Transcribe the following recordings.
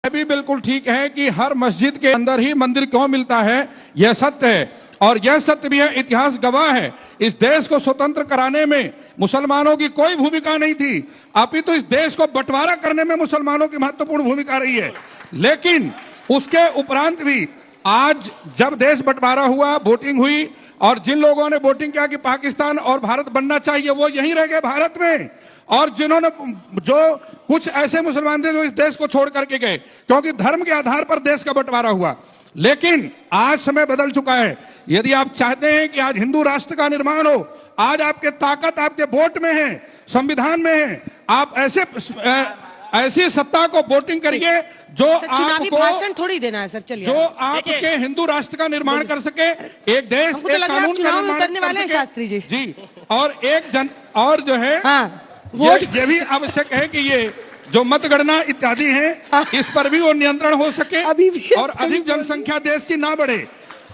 भी बिल्कुल ठीक है कि हर मस्जिद के अंदर ही मंदिर क्यों मिलता है, यह सत्य है और यह सत्य भी है, इतिहास गवाह है। इस देश को स्वतंत्र कराने में मुसलमानों की कोई भूमिका नहीं थी, अपितु इस देश को बंटवारा करने में मुसलमानों की महत्वपूर्ण भूमिका रही है। लेकिन उसके उपरांत भी आज जब देश बंटवारा हुआ, वोटिंग हुई और जिन लोगों ने वोटिंग किया कि पाकिस्तान और भारत बनना चाहिए, वो यहीं रह गए भारत में। और जिन्होंने जो कुछ ऐसे मुसलमान थे जो इस देश को छोड़ करके गए, क्योंकि धर्म के आधार पर देश का बंटवारा हुआ। लेकिन आज समय बदल चुका है। यदि आप चाहते हैं कि आज हिंदू राष्ट्र का निर्माण हो, आज आपके ताकत आपके वोट में है, संविधान में है। आप ऐसी सत्ता को वोटिंग करिए जो आपको भाषण थोड़ी देना है सर। चलिए, जो आपके हिंदू राष्ट्र का निर्माण कर सके, एक देश एक कानून का निर्माण कर सके। शास्त्री जी और एक और जो है वोट ये भी आवश्यक है कि ये जो मतगणना इत्यादि हैं, इस पर भी वो नियंत्रण हो सके और अधिक जनसंख्या देश की ना बढ़े।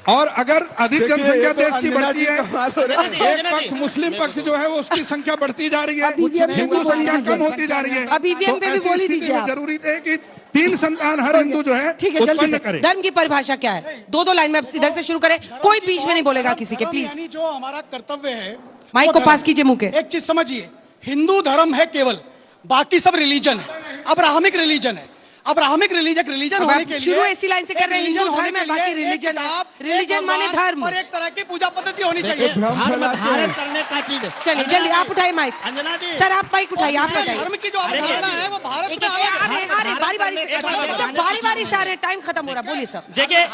और अगर अधिक जनसंख्या देश की बढ़ती है, एक पक्ष मुस्लिम पक्ष जो है वो उसकी संख्या बढ़ती जा रही है, हिंदू संख्या कम होती जा रही है। तो ऐसी स्थिति में जरूरी है कि 3 संतान हर हिंदू जो है उत्पन्न करे। धर्म की परिभाषा क्या है? दो लाइन में इधर से शुरू करें, कोई बीच में नहीं बोलेगा किसी के, प्लीज। जो हमारा कर्तव्य है, माइक को पास कीजिए मुंह के। एक चीज समझिए, हिंदू धर्म है केवल, बाकी सब रिलीजन है, अब्राहमिक रिलीजन है। अब्राहमिक रिलीजन होने के लिए शुरू ऐसी लाइन से कर रहे हैं, हिंदू धर्म है, बाकी रिलीजन है। रिलीजन माने धर्म और एक तरह की पूजा पद्धति होनी चाहिए। धारण करने का चीज है। चलिए जल्दी आप उठाइए माइक। अंजना जी, सर आप माइक उठाइए, आप बताइए। धर्म की जो अवधारणा है वो भारत में बारी बारी से आ रहे, टाइम खत्म हो रहा, बोलिए सब। देखिए,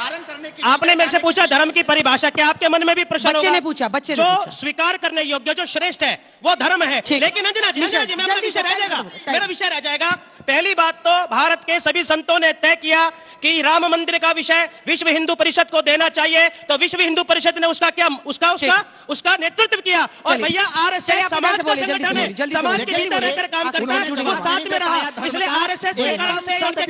आपने मेरे से पूछा धर्म की परिभाषा, क्या आपके मन में भी प्रश्न बच्चे ने पूछा, बच्चे जो स्वीकार करने योग्य, जो श्रेष्ठ है वो धर्म है। लेकिन अंजना जी मेरा विषय रह जाएगा। पहली बात तो भारत के सभी संतों ने तय किया कि राम मंदिर का विषय विश्व हिंदू परिषद को देना चाहिए, तो विश्व हिंदू परिषद ने उसका क्या उसका नेतृत्व किया। और भैया आरएसएस समाज का संगठन है, समाज के भीतर रहकर काम करता है, वो साथ में रहा। इसलिए आरएसएस के कारण से मंदिर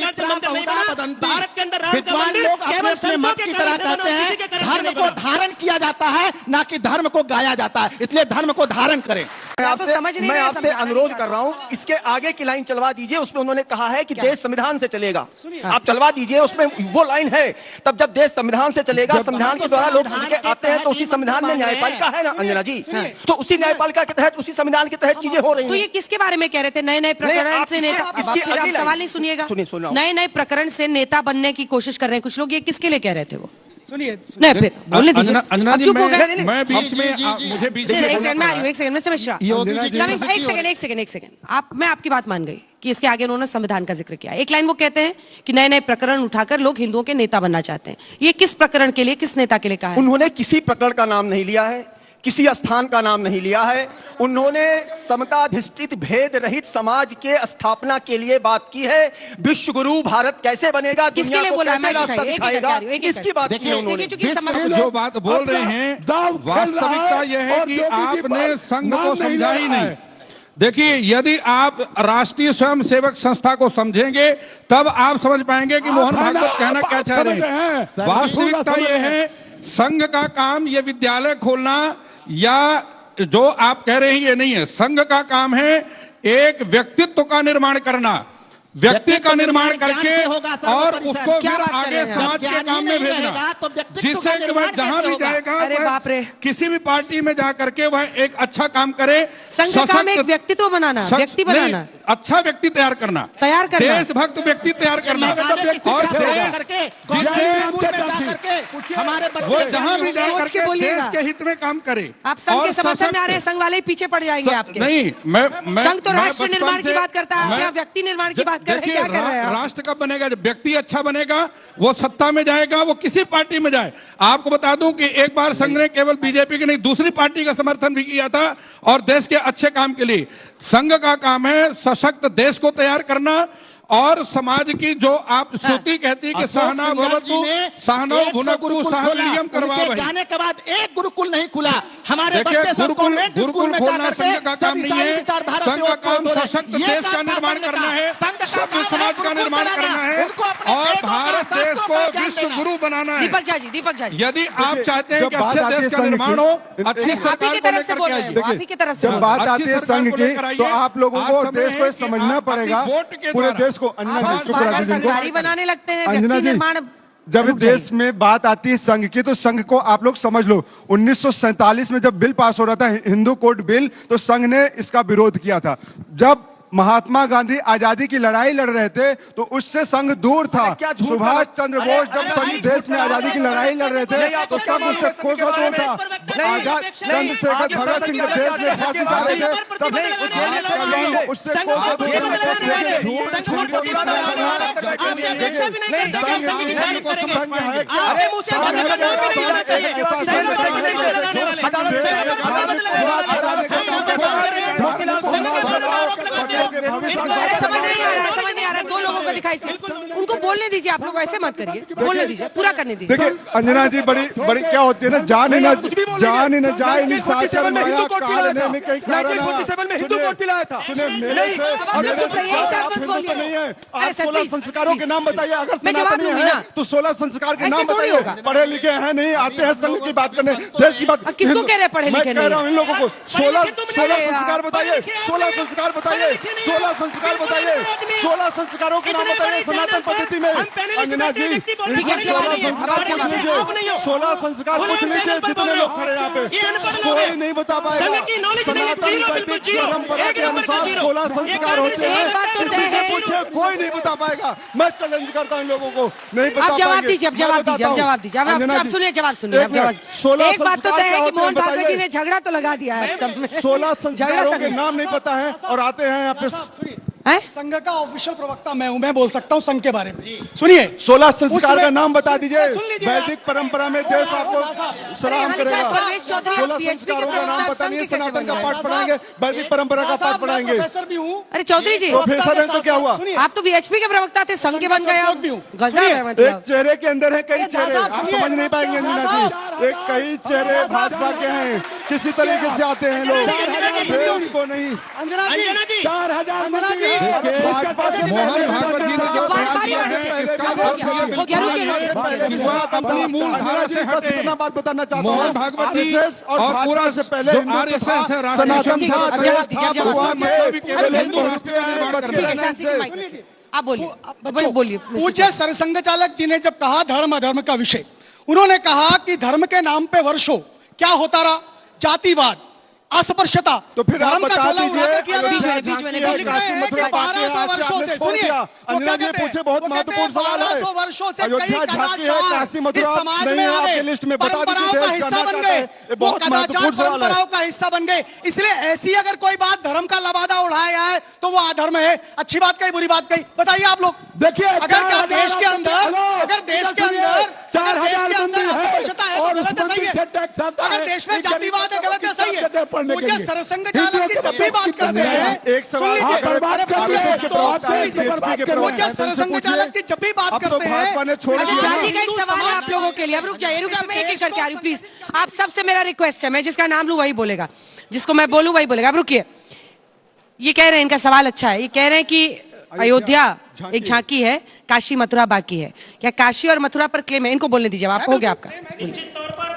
नहीं बना। भारत के अंदर राम का मंदिर केवल संतों के कारण कहते हैं। धर्म को धारण किया जाता है, ना कि धर्म को गाया जाता है, इसलिए धर्म को धारण करें। मैं आपसे अनुरोध कर रहा हूं, इसके आगे की लाइन चलवा दीजिए। उसमें उन्होंने कहा है कि देश संविधान से चलेगा, आप चलवा दीजिए। उसमें वो लाइन है, तब जब देश संविधान से चलेगा, संविधान के द्वारा लोग चुन के आते हैं, तो उसी संविधान में न्यायपालिका है ना अंजना जी, तो उसी न्यायपालिका के तहत, उसी संविधान के तहत चीजें हो रही हैं। तो ये किसके बारे में कह रहे थे? नए प्रकरण से नेता, सवाल नहीं सुनिएगा, नए प्रकरण से नेता बनने की कोशिश कर रहे हैं कुछ लोग, ये किसके लिए कह रहे थे? वो सुनिए, नहीं फिर बोलने दीजिए। अंजना जी, चुप हो गए। मैं बीच में मुझे बीच में एक सेकंड में समझ एक सेकंड मैं आपकी बात मान गई कि इसके आगे उन्होंने संविधान का जिक्र किया। एक लाइन वो कहते हैं कि नए प्रकरण उठाकर लोग हिंदुओं के नेता बनना चाहते हैं। ये किस प्रकरण के लिए, किस नेता के लिए कहा है? उन्होंने किसी प्रकरण का नाम नहीं लिया है, किसी स्थान का नाम नहीं लिया है। उन्होंने समताधिष्ठित भेद रहित समाज के स्थापना के लिए बात की है। विश्व गुरु भारत कैसे बनेगा, किसके लिए बोला? इसकी बात की है उन्होंने। जो बात बोल रहे हैं, वास्तविकता यह है कि आपने संघ को समझा ही नहीं। देखिए, यदि आप राष्ट्रीय स्वयंसेवक संस्था को समझेंगे तब आप समझ पाएंगे कि मोहन भागवत कहना क्या चाह रहे हैं। वास्तविकता यह है, संघ का काम ये विद्यालय खोलना या जो आप कह रहे हैं ये नहीं है। संघ का काम है एक व्यक्तित्व का निर्माण करना, व्यक्ति का निर्माण करके और उसको फिर आगे समाज के काम में भेजना, जिससे कि वह जहां भी जाएगा, वह किसी भी पार्टी में जा करके वह एक अच्छा काम करे। संघ का काम एक व्यक्तित्व बनाना, व्यक्ति बनाना, अच्छा व्यक्ति तैयार करना, देशभक्त व्यक्ति तैयार करना, और हमारे वो जहां भी जा करके देश के हित में काम करे। आप संघ के समर्थन में आ रहे हैं, संघ वाले पीछे पड़ जाएंगे आपके। नहीं, मैं संघ तो राष्ट्र निर्माण की बात करता है, आप व्यक्ति निर्माण की बात कर रहे हैं। क्या कर रहे हैं? राष्ट्र कब बनेगा? जब व्यक्ति अच्छा बनेगा, वो सत्ता में जाएगा, वो किसी पार्टी में जाए। आपको बता दूं कि एक बार संघ ने केवल बीजेपी की नहीं, दूसरी पार्टी का समर्थन भी किया था, और देश के अच्छे काम के लिए। संघ का काम है सशक्त देश को तैयार करना, और समाज की जो आप श्रुति कहती है कि सहना भवतु सहनौ भुनक्तु सह वीर्यं करवावहै। जाने के बाद एक गुरुकुल नहीं खुला। हमारे गुरुकुल खोलना संघ का काम नहीं है। संघ का काम सशक्त देश का निर्माण करना है, सभ्य समाज का निर्माण करना है, और भारत देश को विश्व गुरु बनाना है। दीपक झा जी, दीपक झा जी, यदि आप चाहते हैं जब कि बात अच्छे आती है देश का संघ निर्माण की, हो, देखिए, अच्छी आप ही सरकार की को तरफ से लेकर बोल के रहे आइए। हैं, आप ही की तरफ से जब बोल बात रहे हैं। आती है अच्छी संघ सरकार को लेकर की आइए। तो आप लोगों आज को समय देश है को कि समझना आप पड़ेगा, अपनी वोट के पूरे द्वारा देश को। अंजना आप जी, शुक्र बार-बार है जिनको सरकारी बनाने लगते हैं, अंजना व्यक्ति जी, निर्माण। जब रुक जाइए। देश में बात आती है संघ की तो संघ को आप लोग समझ लो। 1947 में जब बिल पास हो रहा था, हिंदू कोड बिल, तो संघ ने इसका विरोध किया था। जब महात्मा गांधी आजादी की लड़ाई लड़ रहे थे तो उससे संघ दूर था। सुभाष चंद्र बोस जब संघ देश में आजादी की लड़ाई लड़ रहे थे तो संघ उससे कोसों दूर था। आजाद चंद्रशेखर भगत सिंह जब देश में फांसी जा रहे थे तब संघ उससे कोसों दूर अरे समझ नहीं आ रहा है, समझ नहीं आ रहा है। दो लोगों को दिखाई से उनको बोलने दीजिए, आप लोग ऐसे मत करिए, बोलने दीजिए, पूरा करने दीजिए। देखिए अंजना जी, बड़ी बड़ी क्या होती है ना, जान ही न जाए निशाचर माया काल में कहीं कारण सुने मेरे से अब आप लोग चुप रहिए, एक साथ मत बोलिए। नहीं है। अरे आप सर, 16 प्लीज, संस्कारों के नाम बताइए। अगर मैं जवाब सनातनी दूंगी है ना। तो 16 संस्कार के ऐसे नाम थोड़ी बताइए। होगा। पढ़े लिखे हैं नहीं, आते हैं संघ की बात करने, देश की बात। अब किसको कह रहे हैं पढ़े लिखे मैं कह रहा हूँ इन लोगों को 16 अरे यार। संस्कार बताइए, 16 संस्कार बताइए, 16 संस्कार बताइए, 16 संस्कारों के नाम बताइए सनातन पद्धति में। अंजना जी, ठीक है, जवाब दीजिए, अब जवाब दीजिए। 16 संस्कार पूछ लीजिए जितने लोग खड़े यहाँ पे, कोई नहीं बता पाएगा। सनातन वैदिक परंपरा के अनुसार 16 संस्कार होते हैं। एक बात तो किसी तय से है। पूछे, कोई नहीं बता पाएगा। मैं चैलेंज करता हूँ इन लोगों को, नहीं बता आप जवाब पाएंगे। दीजिए, अब मैं जवाब बताता दीजिए, अब हूँ। जवाब दीजिए। अब अंजना आप जी, सुनिए, जवाब सुनिए, एक अब जवाब। मिनट, 16 एक बात तो संस्कार तय क्या है कि होते हैं मोहन भागवत जी बताइए। ने झगड़ा तो लगा दिया है सब में। 16 झगड़ा संस्कारों तक के नहीं। नाम नहीं पता है और आते हैं यहाँ पे। हैं? संघ का ऑफिशियल प्रवक्ता मैं हूं, मैं बोल सकता हूं संघ के बारे में। सुनिए, 16 संस्कार उसमें- का नाम बता दीजिए। सुन लीजिएगा। वैदिक परंपरा में देश आपको सलाम यहाँ लिखा है करेगा। सर्वेश चौधरी, 16 PhD के संस्कारों का नाम प्रवक्ता पता नहीं है, संघ के कैसे सनातन का बन पाठ गए? पढ़ाएंगे, वैदिक परंपरा का पाठ पढ़ाएंगे। प्रोफेसर भी हूं। अरे चौधरी जी, प्रोफेसर हैं तो क्या हुआ? सुनिए, आप तो VHP के प्रवक्ता थे, संघ के बन गए संघ भी हूं। आप। गजब सुनिए, है एक मतलब। चेहरे के अंदर है कई अरे चेहरे, साहब, आप सुनिए। समझ नहीं पाएंगे अंजना जी। एक कई चेहरे भाजपा के हैं, किसी तरीके से आते हैं लोग, देश को नहीं। अंजना जी, अंजना जी, 4000 अंजना जी, भाजपा से मोहन भागवत जी ने जो बारी बारी से हो गया, रुकिए, अंजना जी बस इतना बात बताना चाहता हूँ। मोहन भागवत जी RSS और और पूरा भाजपा से पहले जो हिंदू RSS था, है, राष्ट्रीय सनातन ठीक है, था, अब देश जवाब दीजिए, था, अब जवाब भगवान दीजिए। थे, भी केवल केवल हिंदू हिंदू राष्ट्र का निर्माण बच के ठीक है, रहने शांति से। से माइक। आप बोलिए, बच्चों, बोलिए। पूज्य सरसंघ चालक जी ने जब कहा धर्म अधर्म का विषय, उन्होंने कहा कि धर्म के नाम पे वर्षों क्या होता रहा, जातिवाद, अस्पृश्यता, तो फिर आप धर्म का बता चोला दीजिए, उड़ाकर किया गया। बीच में, बीच में, वो बीच में। लिखते हैं कि 1200 वर्षों से, सुनिए, वो अंजना जी कहते हैं, पूछे बहुत वो कहते महत्वपूर्ण हैं, सवाल है। 1200 वर्षों से अयोध्या कई झांकी है, कदाचार काशी मथुरा इस समाज नहीं में है आ आपकी गए, लिस्ट में, बता दीजिए परंपराओं का देश हिस्सा करना बन चाहता गए, है। ये वो बहुत कदाचार महत्वपूर्ण सवाल है। परंपराओं का हिस्सा बन गए। इसलिए ऐसी अगर कोई बात धर्म का लबादा उड़ाया है तो वो अधर्म है। अच्छी बात कही, बुरी बात कही, बताइए आप लोग। देखिए, अगर देश के अंदर अस्पृश्यता है तो गलत है, सही है। अगर देश में जातिवाद है, गलत है, सही है। मुझे सरसंघ चालक जी जब भी बात करते हैं, एक सवाल सुन लीजिए, RSS के प्रवक्ता हैं, BHP के प्रवक्ता मुझे हैं, सरसंघ चालक जी जब भी बात अब तो करते हैं, भाजपा ने छोड़ अच्छा दिया झाजी ना। का एक सवाल है आप लोगों के लिए। अब रुक जाइए, रुक जाइए, मैं एक एक करके आ रही हूँ, प्लीज। आप सबसे मेरा रिक्वेस्ट है, मैं जिसका नाम लूं वही बोलेगा, जिसको मैं बोलूं वही बोलेगा। अब रुकिए, ये कह रहे हैं, इनका सवाल अच्छा है, ये कह रहे हैं कि अयोध्या एक झांकी है, काशी मथुरा बाकी है। क्या काशी और मथुरा पर क्लेम है? इनको बोलने दीजिए, आप हो गया आपका। निश्चित तौर पर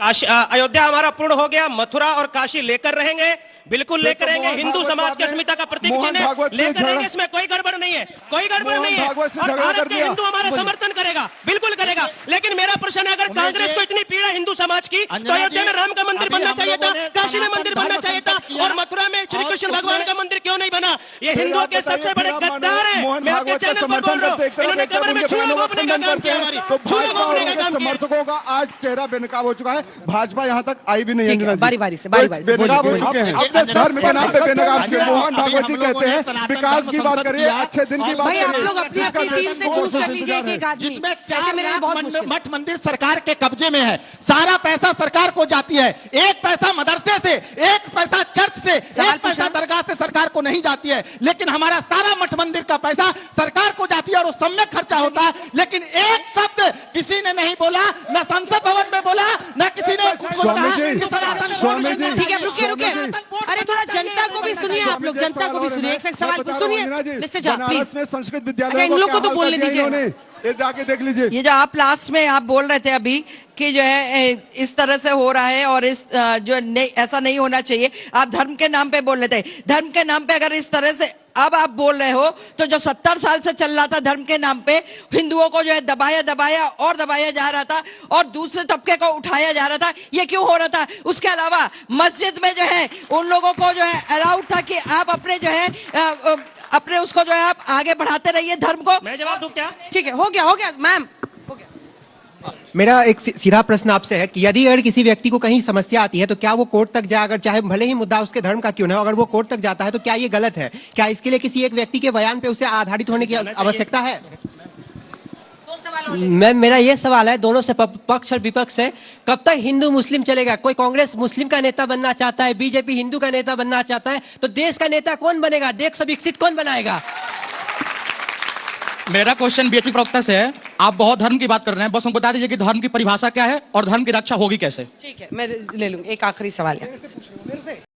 अयोध्या हमारा पूर्ण हो गया, मथुरा और काशी लेकर रहेंगे, बिल्कुल लेकर रहेंगे। हिंदू समाज की अस्मिता का प्रतीक चिन्ह लेकर रहेंगे, इसमें कोई गड़बड़ नहीं है, कोई गड़बड़ नहीं है। और भारत के हिंदू हमारा समर्थन करेगा, बिल्कुल करेगा। लेकिन मेरा प्रश्न है, अगर कांग्रेस को इतनी पीड़ा हिंदू समाज की, तो अयोध्या में राम का मंदिर बनना चाहिए था, काशी में मंदिर बनना चाहिए था, और मथुरा में श्री कृष्ण भगवान का मंदिर क्यों नहीं बना? ये हिंदुओं के सबसे बड़े गद्दार है। मैं आपके चैनल पर बोल रहा हूँ, इन्होंने कमर में छुरा घोंपने का काम किया, हमारी छुरा घोंपने का काम किया। समर्थकों का आज चेहरा बेनकाब हो चुका है। भाजपा यहाँ तक आई भी नहीं है। ठीक है, अंजना जी। बारी-बारी से, बारी-बारी से, बेनकाब हो बोलिए, चुके हैं। बोलिए। अपने धर्म के नाम पे बेनकाब किए। मोहन भागवत जी कहते हैं विकास की बात करिए, अच्छे दिन की बात भाई आप करिए। लोग अपनी अपनी टीम से चूज कर लीजिए एक आदमी। जिसमें ऐसे मेरे लिए बहुत मुश्किल है। मठ मंदिर सरकार के कब्जे में है, सारा पैसा सरकार को जाती है। एक पैसा मदरसे से, एक पैसा चर्च से, एक पैसा दरगाह से सरकार को नहीं जाती है। लेकिन हमारा सारा मठ मंदिर का पैसा सरकार को जाती है और वो सम्यक खर्चा होता है। लेकिन एक शब्द किसी ने नहीं बोला, न संसद भवन में बोला, न किसी ने स्वामी जी, ठीक है, रुकिए रुकिए। अरे थोड़ा जनता को भी सुनिए, आप लोग जनता को भी सुनिए। एक सवाल सुनिए मिस्टर झा, प्लीज। में संस्कृत अच्छा, विद्यालय इन लोग को तो बोलने दीजिए। ये जाके देख लीजिए। ये जो आप लास्ट में आप बोल रहे थे अभी कि जो है इस तरह से हो रहा है और इस जो नहीं, ऐसा नहीं होना चाहिए, आप धर्म के नाम पे बोल रहे थे। धर्म के नाम पे अगर इस तरह से अब आप बोल रहे हो तो जो 70 साल से चल रहा था धर्म के नाम पे, हिंदुओं को जो है दबाया और दबाया जा रहा था और दूसरे तबके को उठाया जा रहा था, ये क्यों हो रहा था? उसके अलावा मस्जिद में जो है उन लोगों को जो है अलाउड था कि आप अपने जो है अपने उसको जो है आप आगे बढ़ाते रहिए धर्म को। मैं जवाब दूं क्या? ठीक है, हो गया मैम, हो गया। मेरा एक सीधा प्रश्न आपसे है कि यदि अगर किसी व्यक्ति को कहीं समस्या आती है तो क्या वो कोर्ट तक जाए, अगर चाहे भले ही मुद्दा उसके धर्म का क्यों ना हो, अगर वो कोर्ट तक जाता है तो क्या ये गलत है? क्या इसके लिए किसी एक व्यक्ति के बयान पे उसे आधारित होने की आवश्यकता है? मैम मेरा ये सवाल है दोनों से, पक्ष और विपक्ष से, कब तक हिंदू मुस्लिम चलेगा? कोई कांग्रेस मुस्लिम का नेता बनना चाहता है, बीजेपी हिंदू का नेता बनना चाहता है, तो देश का नेता कौन बनेगा? देश को विकसित कौन बनाएगा? मेरा क्वेश्चन बीजेपी प्रवक्ता से है, आप बहुत धर्म की बात कर रहे हैं, बस हमको बता दीजिए कि धर्म की परिभाषा क्या है और धर्म की रक्षा होगी कैसे? ठीक है, मैं ले लूंगी। एक आखिरी सवाल है।